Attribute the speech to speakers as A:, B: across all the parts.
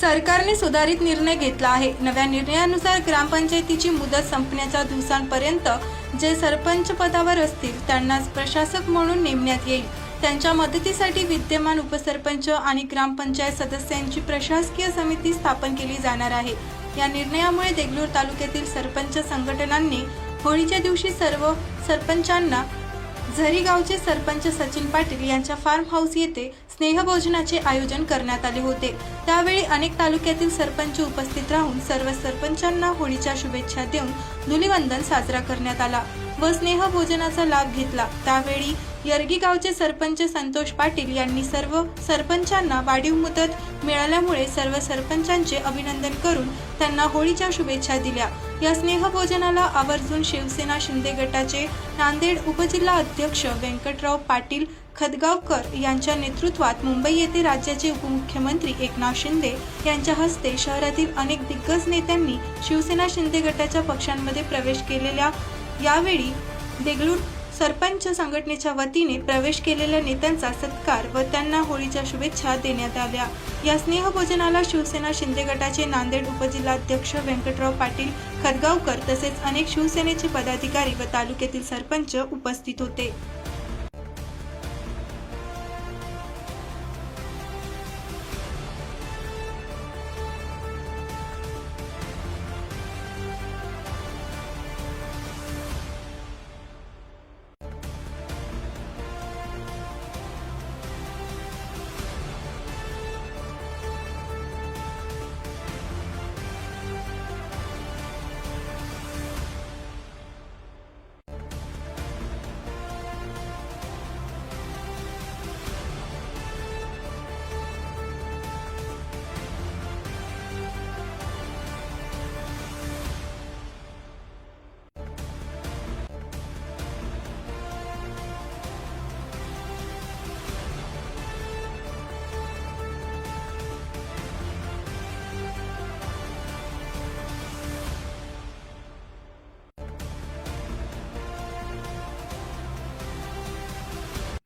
A: सरकारने सुधारित निर्णय घेतला आहे। नव्या निर्णयानुसार ग्रामपंचायतीची मुदत संपण्याच्या दिवसांपर्यंत जे सरपंच पदावर असतील त्यांनाच प्रशासक म्हणून नेमण्यात येईल। त्यांच्या मदतीसाठी विद्यमान उपसरपंच आणि ग्रामपंचायत सदस्यांची प्रशासकीय समिती स्थापन केली जाणार आहे। या निर्णयामुळे देगलूर तालुक्यातील सरपंच संघटनांनी होळीच्या दिवशी सर्व सरपंचांना झरी गावचे सरपंच सचिन पाटील यांच्या फार्म हाऊस येथे स्नेहभोजनाचे आयोजन करण्यात आले होते। त्यावेळी अनेक तालुक्यातील सरपंच उपस्थित राहून सर्व सरपंचांना होळीच्या शुभेच्छा देऊन धुलीवंदन साजरा करण्यात आला व स्नेहभोजनाचा लाभ घेतला। त्यावेळी यरगी गावचे सरपंच संतोष पाटील यांनी सर्व सरपंचांना वाढीव मुदत मिळाल्यामुळे सर्व सरपंचांचे अभिनंदन करून त्यांना होळीच्या शुभेच्छा दिल्या। या स्नेहभोजनाला आवर्जून शिवसेना शिंदे गटाचे नांदेड उपजिल्हा अध्यक्ष व्यंकटराव पाटील खदगावकर यांच्या नेतृत्वात मुंबई येथे राज्याचे उपमुख्यमंत्री एकनाथ शिंदे यांच्या हस्ते शहरातील अनेक दिग्गज नेत्यांनी शिवसेना शिंदे गटाच्या पक्षांमध्ये प्रवेश केलेल्या यावेळी देगलूर सरपंच संघटनेच्या वतीने प्रवेश केलेल्या नेत्यांचा सत्कार व त्यांना होळीच्या शुभेच्छा देण्यात आल्या। या स्नेहभोजनाला शिवसेना शिंदे गटाचे नांदेड उपजिल्हाध्यक्ष व्यंकटराव पाटील खदगावकर तसेच अनेक शिवसेनेचे पदाधिकारी व तालुक्यातील सरपंच उपस्थित होते।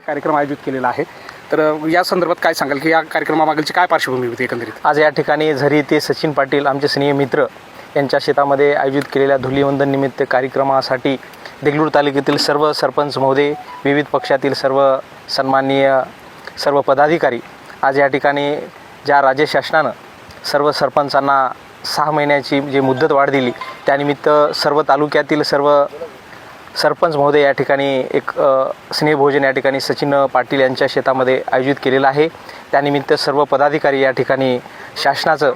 B: कार्यक्रम आयोजित केलेला आहे, तर या संदर्भात काय सांगाल की या कार्यक्रमामागची काय पार्श्वभूमी होती एकंदरीत?
C: आज या ठिकाणी झरी ते सचिन पाटील आमचे स्नेही मित्र यांच्या शेतामध्ये आयोजित केलेल्या धुलीवंदन निमित्त कार्यक्रमासाठी देगलूर तालुक्यातील सर्व सरपंच महोदय, विविध पक्षातील सर्व सन्माननीय सर्व पदाधिकारी आज या ठिकाणी ज्या राज्य शासनानं सर्व सरपंचांना 6 महिन्याची जी मुदत वाढ दिली त्यानिमित्त सर्व तालुक्यातील सर्व सरपंच महोदय या ठिकाणी एक स्नेहभोजन या ठिकाणी सचिन पाटील यांच्या शेतामध्ये आयोजित केलेलं आहे। त्यानिमित्त सर्व पदाधिकारी या ठिकाणी शासनाचं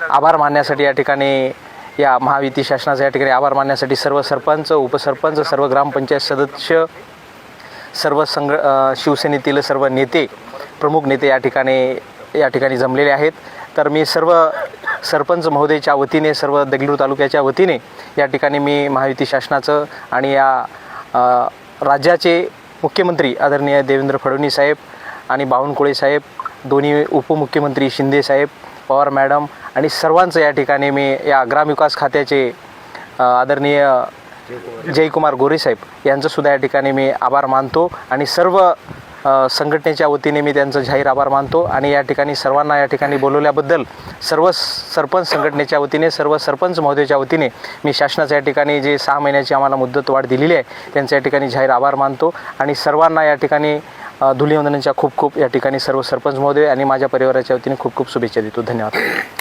C: आभार मानण्यासाठी या ठिकाणी या महायुती शासनाचा या ठिकाणी आभार मानण्यासाठी सर्व सरपंच, उपसरपंच, सर्व ग्रामपंचायत सदस्य, सर्व शिवसेनेतील सर्व नेते, प्रमुख नेते या ठिकाणी जमलेले आहेत। तर मी सर्व सरपंच महोदयच्या वतीने, सर्व देगलूर तालुक्याच्या वतीने या ठिकाणी मी महायुती शासनाचं आणि या राज्याचे मुख्यमंत्री आदरणीय देवेंद्र फडणवीस साहेब आणि बावनकुळे साहेब, दोन्ही उपमुख्यमंत्री शिंदे साहेब, पवार मॅडम आणि सर्वांचं या ठिकाणी मी या ग्रामविकास खात्याचे आदरणीय जयकुमार गोरे साहेब यांचंसुद्धा या ठिकाणी मी आभार मानतो आणि सर्व संघटनेच्या वतीने मी त्यांचं जाहीर आभार मानतो। आणि या ठिकाणी सर्वांना या ठिकाणी बोलवल्याबद्दल सर्व सरपंच संघटनेच्या वतीने, सर्व सरपंच महोदयाच्या वतीने मी शासनाच्या या ठिकाणी जे 6 महिन्याची आम्हाला मुदत वाढ दिलेली आहे त्यांच्या या ठिकाणी जाहीर आभार मानतो आणि सर्वांना या ठिकाणी धुलीवंदनाच्या खूप खूप या ठिकाणी सर्व सरपंच महोदय आणि माझ्या परिवाराच्या वतीने खूप खूप शुभेच्छा देतो। धन्यवाद।